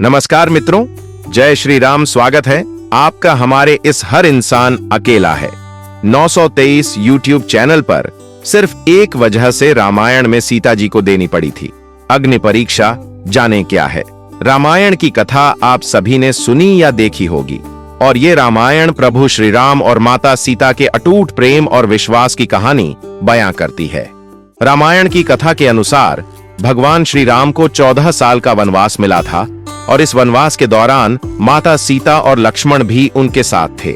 नमस्कार मित्रों, जय श्री राम। स्वागत है आपका हमारे इस हर इंसान अकेला है 923 यूट्यूब चैनल पर। सिर्फ एक वजह से रामायण में सीता जी को देनी पड़ी थी अग्नि परीक्षा। जाने क्या है। रामायण की कथा आप सभी ने सुनी या देखी होगी, और ये रामायण प्रभु श्री राम और माता सीता के अटूट प्रेम और विश्वास की कहानी बयां करती है। रामायण की कथा के अनुसार भगवान श्री राम को 14 साल का वनवास मिला था, और इस वनवास के दौरान माता सीता और लक्ष्मण भी उनके साथ थे।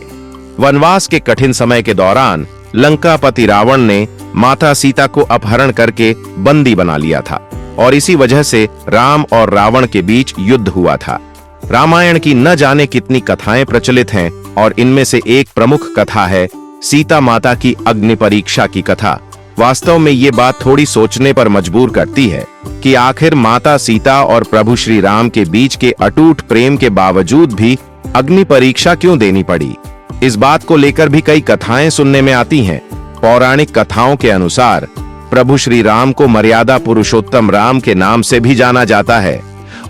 वनवास के कठिन समय के दौरान लंकापति रावण ने माता सीता को अपहरण करके बंदी बना लिया था, और इसी वजह से राम और रावण के बीच युद्ध हुआ था। रामायण की न जाने कितनी कथाएं प्रचलित हैं, और इनमें से एक प्रमुख कथा है सीता माता की अग्नि परीक्षा की कथा। वास्तव में ये बात थोड़ी सोचने पर मजबूर करती है कि आखिर माता सीता और प्रभु श्री राम के बीच के अटूट प्रेम के बावजूद भी अग्नि परीक्षा क्यों देनी पड़ी। इस बात को लेकर भी कई कथाएं सुनने में आती हैं। पौराणिक कथाओं के अनुसार प्रभु श्री राम को मर्यादा पुरुषोत्तम राम के नाम से भी जाना जाता है,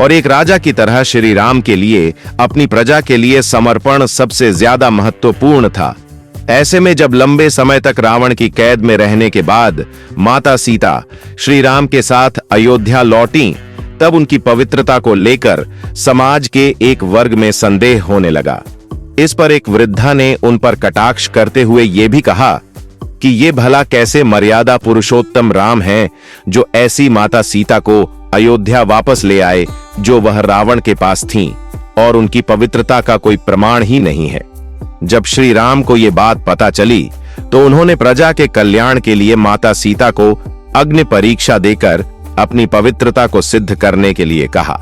और एक राजा की तरह श्री राम के लिए अपनी प्रजा के लिए समर्पण सबसे ज्यादा महत्वपूर्ण था। ऐसे में जब लंबे समय तक रावण की कैद में रहने के बाद माता सीता श्री राम के साथ अयोध्या लौटी, तब उनकी पवित्रता को लेकर समाज के एक वर्ग में संदेह होने लगा। इस पर एक वृद्धा ने उन पर कटाक्ष करते हुए ये भी कहा कि ये भला कैसे मर्यादा पुरुषोत्तम राम हैं जो ऐसी माता सीता को अयोध्या वापस ले आए जो वह रावण के पास थीं, और उनकी पवित्रता का कोई प्रमाण ही नहीं है। जब श्री राम को ये बात पता चली तो उन्होंने प्रजा के कल्याण के लिए माता सीता को अग्नि परीक्षा देकर अपनी पवित्रता को सिद्ध करने के लिए कहा।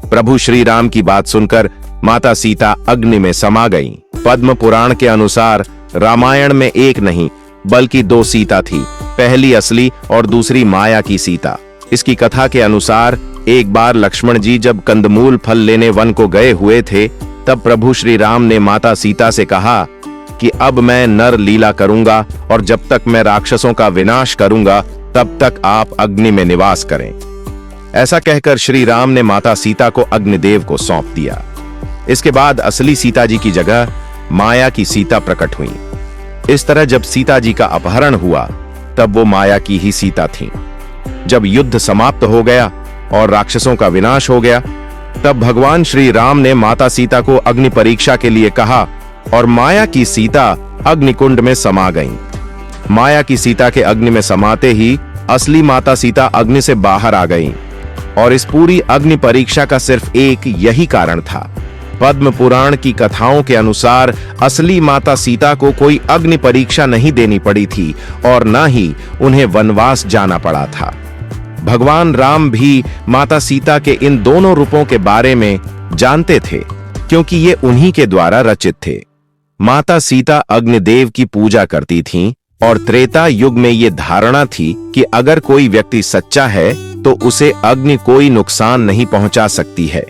प्रभु श्री राम की बात सुनकर माता सीता अग्नि में समा गईं। पद्म पुराण के अनुसार रामायण में एक नहीं बल्कि 2 सीता थी, पहली असली और दूसरी माया की सीता। इसकी कथा के अनुसार एक बार लक्ष्मण जी जब कंदमूल फल लेने वन को गए हुए थे, तब प्रभु श्री राम ने माता सीता से कहा कि अब मैं नर लीला करूंगा, और जब तक मैं राक्षसों का विनाश करूंगा तब तक आप अग्नि में निवास करें। ऐसा कहकर श्री राम ने माता सीता को अग्निदेव को सौंप दिया। इसके बाद असली सीता जी की जगह माया की सीता प्रकट हुई। इस तरह जब सीता जी का अपहरण हुआ तब वो माया की ही सीता थी। जब युद्ध समाप्त हो गया और राक्षसों का विनाश हो गया, तब भगवान श्री राम ने माता सीता को अग्नि परीक्षा के लिए कहा, और माया की सीता अग्निकुंड में समा गईं। माया की सीता के अग्नि में समाते ही असली माता सीता अग्नि से बाहर आ गईं, और इस पूरी अग्नि परीक्षा का सिर्फ एक यही कारण था। पद्म पुराण की कथाओं के अनुसार असली माता सीता को कोई अग्नि परीक्षा नहीं देनी पड़ी थी, और न ही उन्हें वनवास जाना पड़ा था। भगवान राम भी माता सीता के इन दोनों रूपों के बारे में जानते थे, क्योंकि ये उन्हीं के द्वारा रचित थे। माता सीता अग्निदेव की पूजा करती थीं, और त्रेता युग में ये धारणा थी कि अगर कोई व्यक्ति सच्चा है तो उसे अग्नि कोई नुकसान नहीं पहुंचा सकती है।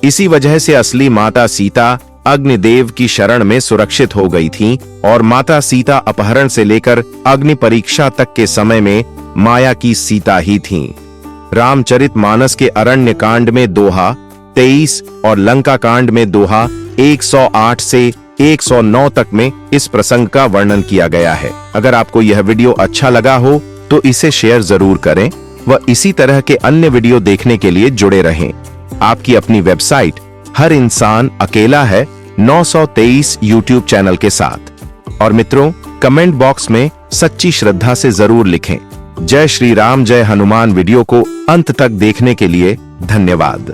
इसी वजह से असली माता सीता अग्निदेव की शरण में सुरक्षित हो गई थीं, और माता सीता अपहरण से लेकर अग्नि परीक्षा तक के समय में माया की सीता ही थीं। रामचरितमानस के अरण्य कांड में दोहा 23 और लंका कांड में दोहा 108 से 109 तक में इस प्रसंग का वर्णन किया गया है। अगर आपको यह वीडियो अच्छा लगा हो तो इसे शेयर जरूर करें, व इसी तरह के अन्य वीडियो देखने के लिए जुड़े रहें। आपकी अपनी वेबसाइट हर इंसान अकेला है 923 यूट्यूब चैनल के साथ। और मित्रों, कमेंट बॉक्स में सच्ची श्रद्धा से जरूर लिखें जय श्री राम, जय हनुमान। वीडियो को अंत तक देखने के लिए धन्यवाद।